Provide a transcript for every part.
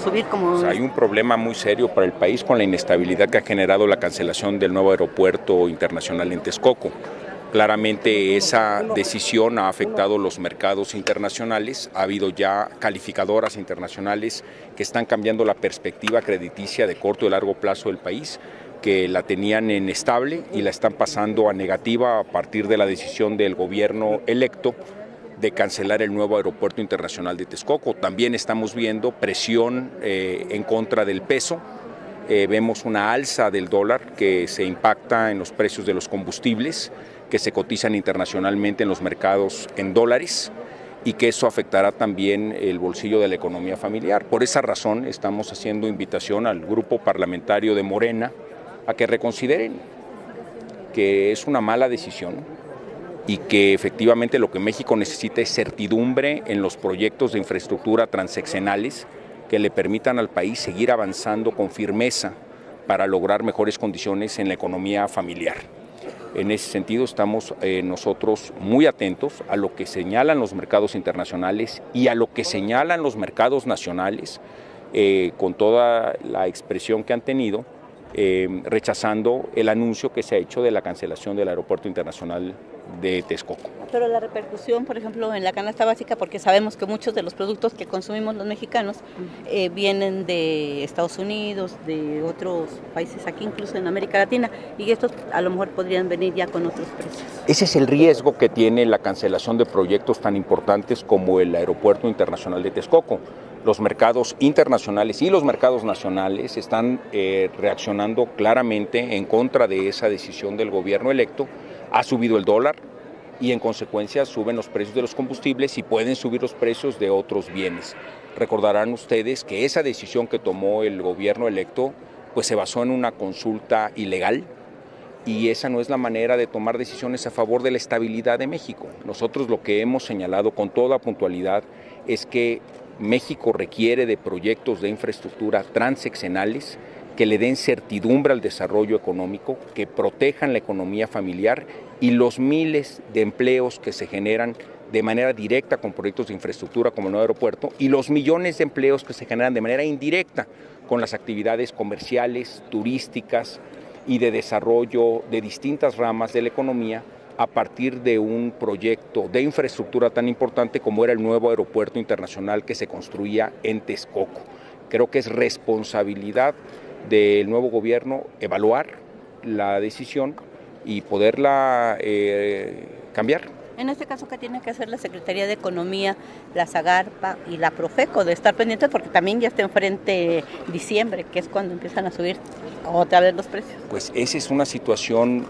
subir como... Hay un problema muy serio para el país con la inestabilidad que ha generado la cancelación del nuevo aeropuerto internacional en Texcoco. Claramente esa decisión ha afectado los mercados internacionales, ha habido ya calificadoras internacionales que están cambiando la perspectiva crediticia de corto y largo plazo del país, que la tenían en estable y la están pasando a negativa a partir de la decisión del gobierno electo de cancelar el nuevo aeropuerto internacional de Texcoco. También estamos viendo presión en contra del peso. Vemos una alza del dólar que se impacta en los precios de los combustibles que se cotizan internacionalmente en los mercados en dólares y que eso afectará también el bolsillo de la economía familiar. Por esa razón estamos haciendo invitación al grupo parlamentario de Morena a que reconsideren que es una mala decisión y que efectivamente lo que México necesita es certidumbre en los proyectos de infraestructura transeccionales que le permitan al país seguir avanzando con firmeza para lograr mejores condiciones en la economía familiar. En ese sentido estamos nosotros muy atentos a lo que señalan los mercados internacionales y a lo que señalan los mercados nacionales con toda la expresión que han tenido, rechazando el anuncio que se ha hecho de la cancelación del Aeropuerto Internacional de Texcoco. Pero la repercusión, por ejemplo, en la canasta básica, porque sabemos que muchos de los productos que consumimos los mexicanos vienen de Estados Unidos, de otros países aquí, incluso en América Latina, y estos a lo mejor podrían venir ya con otros precios. Ese es el riesgo que tiene la cancelación de proyectos tan importantes como el Aeropuerto Internacional de Texcoco. Los mercados internacionales y los mercados nacionales están reaccionando claramente en contra de esa decisión del gobierno electo. Ha subido el dólar y en consecuencia suben los precios de los combustibles y pueden subir los precios de otros bienes. Recordarán ustedes que esa decisión que tomó el gobierno electo pues se basó en una consulta ilegal y esa no es la manera de tomar decisiones a favor de la estabilidad de México. Nosotros lo que hemos señalado con toda puntualidad es que México requiere de proyectos de infraestructura transeccionales que le den certidumbre al desarrollo económico, que protejan la economía familiar y los miles de empleos que se generan de manera directa con proyectos de infraestructura como el nuevo aeropuerto y los millones de empleos que se generan de manera indirecta con las actividades comerciales, turísticas y de desarrollo de distintas ramas de la economía a partir de un proyecto de infraestructura tan importante como era el nuevo aeropuerto internacional que se construía en Texcoco. Creo que es responsabilidad del nuevo gobierno evaluar la decisión y poderla cambiar. En este caso, ¿qué tiene que hacer la Secretaría de Economía, la SAGARPA y la Profeco de estar pendientes? Porque también ya está enfrente diciembre, que es cuando empiezan a subir otra vez los precios. Pues esa es una situación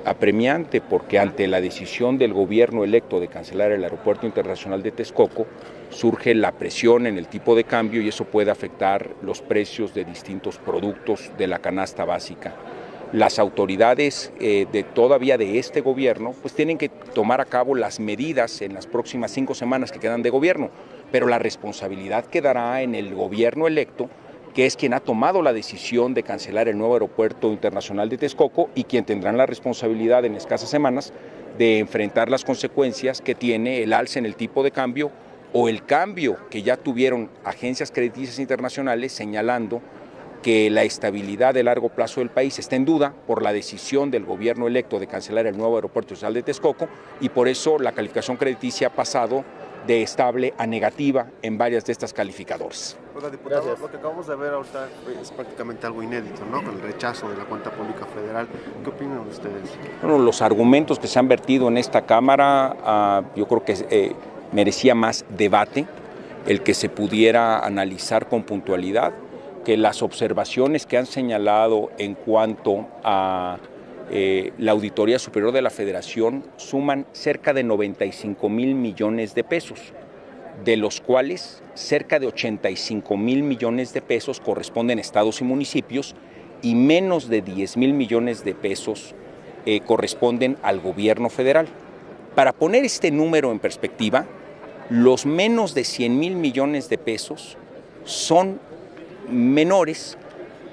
apremiante porque ante la decisión del gobierno electo de cancelar el Aeropuerto Internacional de Texcoco, surge la presión en el tipo de cambio y eso puede afectar los precios de distintos productos de la canasta básica. Las autoridades todavía de este gobierno pues tienen que tomar a cabo las medidas en las próximas 5 semanas que quedan de gobierno, pero la responsabilidad quedará en el gobierno electo, que es quien ha tomado la decisión de cancelar el nuevo aeropuerto internacional de Texcoco y quien tendrá la responsabilidad en escasas semanas de enfrentar las consecuencias que tiene el alza en el tipo de cambio o el cambio que ya tuvieron agencias crediticias internacionales señalando que la estabilidad de largo plazo del país está en duda por la decisión del gobierno electo de cancelar el nuevo aeropuerto internacional de Texcoco y por eso la calificación crediticia ha pasado de estable a negativa en varias de estas calificadoras. Oiga, diputado, gracias. Lo que acabamos de ver ahorita es prácticamente algo inédito, ¿no? Con el rechazo de la cuenta pública federal. ¿Qué opinan ustedes? Bueno, los argumentos que se han vertido en esta Cámara, yo creo que merecía más debate, el que se pudiera analizar con puntualidad, que las observaciones que han señalado en cuanto a la Auditoría Superior de la Federación suman cerca de 95,000 millones de pesos, de los cuales cerca de 85,000 millones de pesos corresponden a estados y municipios y menos de 10,000 millones de pesos corresponden al gobierno federal. Para poner este número en perspectiva, los menos de 100,000 millones de pesos son menores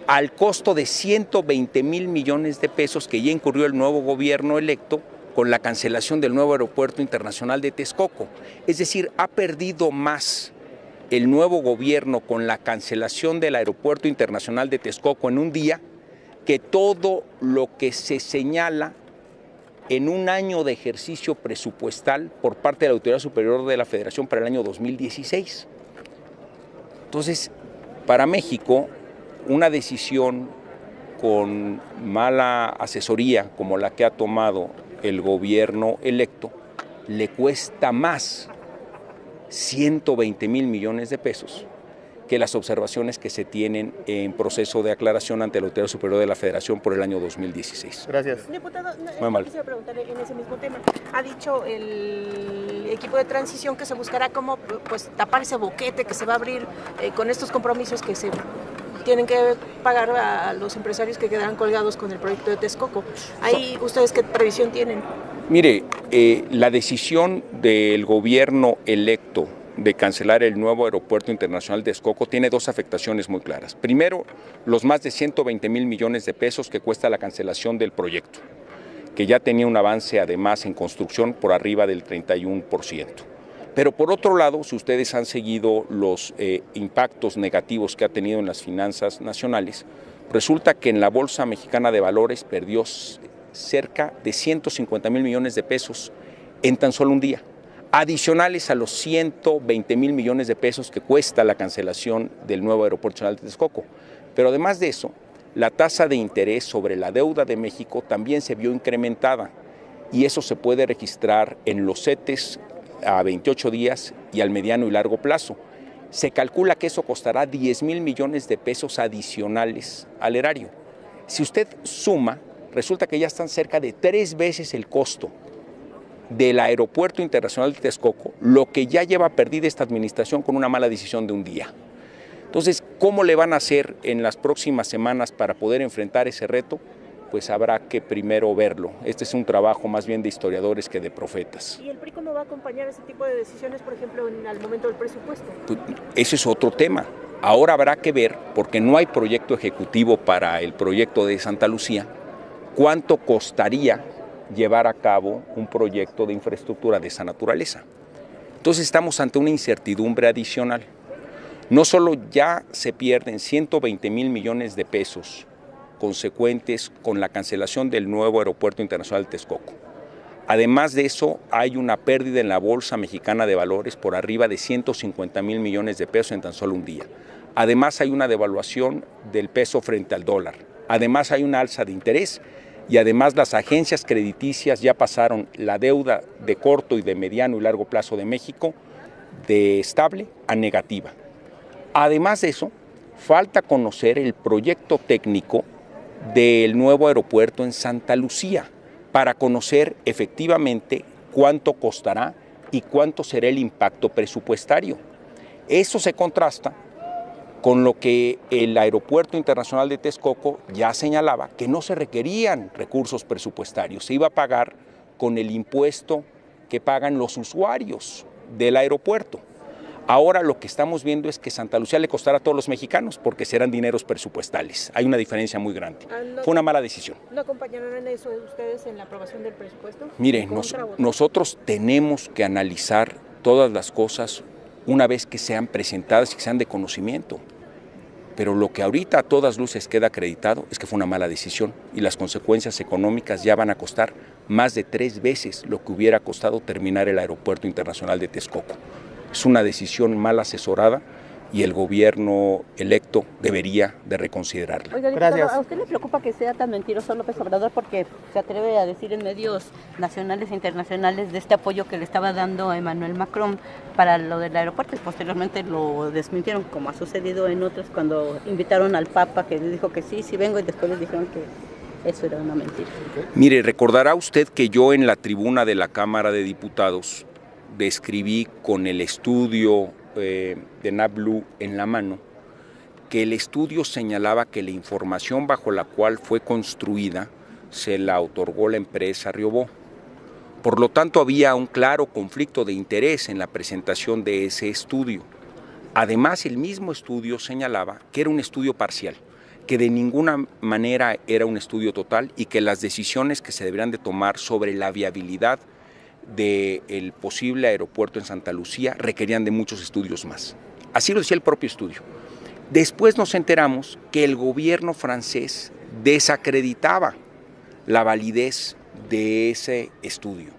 al costo de 120,000 millones de pesos que ya incurrió el nuevo gobierno electo con la cancelación del nuevo aeropuerto internacional de Texcoco. Es decir, ha perdido más el nuevo gobierno con la cancelación del Aeropuerto Internacional de Texcoco en un día que todo lo que se señala en un año de ejercicio presupuestal por parte de la Autoridad Superior de la Federación para el año 2016. Entonces, para México, una decisión con mala asesoría como la que ha tomado el gobierno electo le cuesta más 120,000 millones de pesos que las observaciones que se tienen en proceso de aclaración ante la Autoridad Superior de la Federación por el año 2016. Gracias. Diputado, quisiera preguntarle en ese mismo tema. Ha dicho el equipo de transición que se buscará cómo pues, tapar ese boquete que se va a abrir con estos compromisos que se tienen que pagar a los empresarios que quedarán colgados con el proyecto de Texcoco. ¿Ahí ustedes qué previsión tienen? Mire, la decisión del gobierno electo de cancelar el nuevo Aeropuerto Internacional de Texcoco tiene dos afectaciones muy claras. Primero, los más de 120,000 millones de pesos que cuesta la cancelación del proyecto, que ya tenía un avance además en construcción por arriba del 31%. Pero por otro lado, si ustedes han seguido los impactos negativos que ha tenido en las finanzas nacionales, resulta que en la Bolsa Mexicana de Valores perdió cerca de 150,000 millones de pesos en tan solo un día, adicionales a los 120,000 millones de pesos que cuesta la cancelación del nuevo Aeropuerto Nacional de Texcoco. Pero además de eso, la tasa de interés sobre la deuda de México también se vio incrementada y eso se puede registrar en los CETES a 28 días y al mediano y largo plazo. Se calcula que eso costará 10,000 millones de pesos adicionales al erario. Si usted suma, resulta que ya están cerca de 3 veces el costo del Aeropuerto Internacional de Texcoco, lo que ya lleva perdida esta administración con una mala decisión de un día. Entonces, ¿cómo le van a hacer en las próximas semanas para poder enfrentar ese reto? Pues habrá que primero verlo. Este es un trabajo más bien de historiadores que de profetas. ¿Y el PRI cómo va a acompañar ese tipo de decisiones, por ejemplo, al momento del presupuesto? Pues, ese es otro tema. Ahora habrá que ver, porque no hay proyecto ejecutivo para el proyecto de Santa Lucía, cuánto costaría llevar a cabo un proyecto de infraestructura de esa naturaleza. Entonces estamos ante una incertidumbre adicional. No solo ya se pierden 120,000 millones de pesos consecuentes con la cancelación del nuevo Aeropuerto Internacional de Texcoco. Además de eso, hay una pérdida en la Bolsa Mexicana de Valores por arriba de 150,000 millones de pesos en tan solo un día. Además, hay una devaluación del peso frente al dólar. Además, hay una alza de interés. Y además las agencias crediticias ya pasaron la deuda de corto y de mediano y largo plazo de México de estable a negativa. Además de eso, falta conocer el proyecto técnico del nuevo aeropuerto en Santa Lucía para conocer efectivamente cuánto costará y cuánto será el impacto presupuestario. Eso se contrasta con lo que el Aeropuerto Internacional de Texcoco ya señalaba, que no se requerían recursos presupuestarios, se iba a pagar con el impuesto que pagan los usuarios del aeropuerto. Ahora lo que estamos viendo es que Santa Lucía le costará a todos los mexicanos porque serán dineros presupuestales. Hay una diferencia muy grande. Fue una mala decisión. ¿No acompañaron en eso ustedes en la aprobación del presupuesto? Mire, nosotros tenemos que analizar todas las cosas una vez que sean presentadas y que sean de conocimiento. Pero lo que ahorita a todas luces queda acreditado es que fue una mala decisión y las consecuencias económicas ya van a costar más de 3 veces lo que hubiera costado terminar el Aeropuerto Internacional de Texcoco. Es una decisión mal asesorada y el gobierno electo debería de reconsiderarla. Oiga, diputado, ¿a usted le preocupa que sea tan mentiroso López Obrador porque se atreve a decir en medios nacionales e internacionales de este apoyo que le estaba dando a Emmanuel Macron para lo del aeropuerto y posteriormente lo desmintieron, como ha sucedido en otros cuando invitaron al Papa que le dijo que sí vengo y después les dijeron que eso era una mentira? Mire, recordará usted que yo en la tribuna de la Cámara de Diputados describí con el estudio de NABLU en la mano, que el estudio señalaba que la información bajo la cual fue construida se la otorgó la empresa Riobó. Por lo tanto, había un claro conflicto de interés en la presentación de ese estudio. Además, el mismo estudio señalaba que era un estudio parcial, que de ninguna manera era un estudio total y que las decisiones que se deberían de tomar sobre la viabilidad del posible aeropuerto en Santa Lucía requerían de muchos estudios más. Así lo decía el propio estudio. Después nos enteramos que el gobierno francés desacreditaba la validez de ese estudio.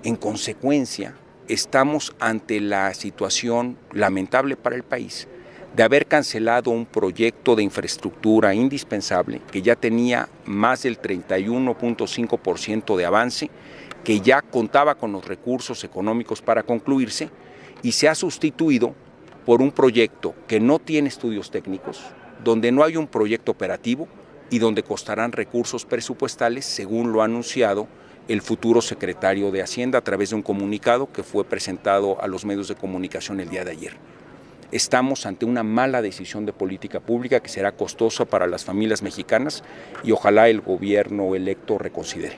En consecuencia, estamos ante la situación lamentable para el país de haber cancelado un proyecto de infraestructura indispensable que ya tenía más del 31.5% de avance, que ya contaba con los recursos económicos para concluirse y se ha sustituido por un proyecto que no tiene estudios técnicos, donde no hay un proyecto operativo y donde costarán recursos presupuestales, según lo ha anunciado el futuro secretario de Hacienda a través de un comunicado que fue presentado a los medios de comunicación el día de ayer. Estamos ante una mala decisión de política pública que será costosa para las familias mexicanas y ojalá el gobierno electo reconsidere.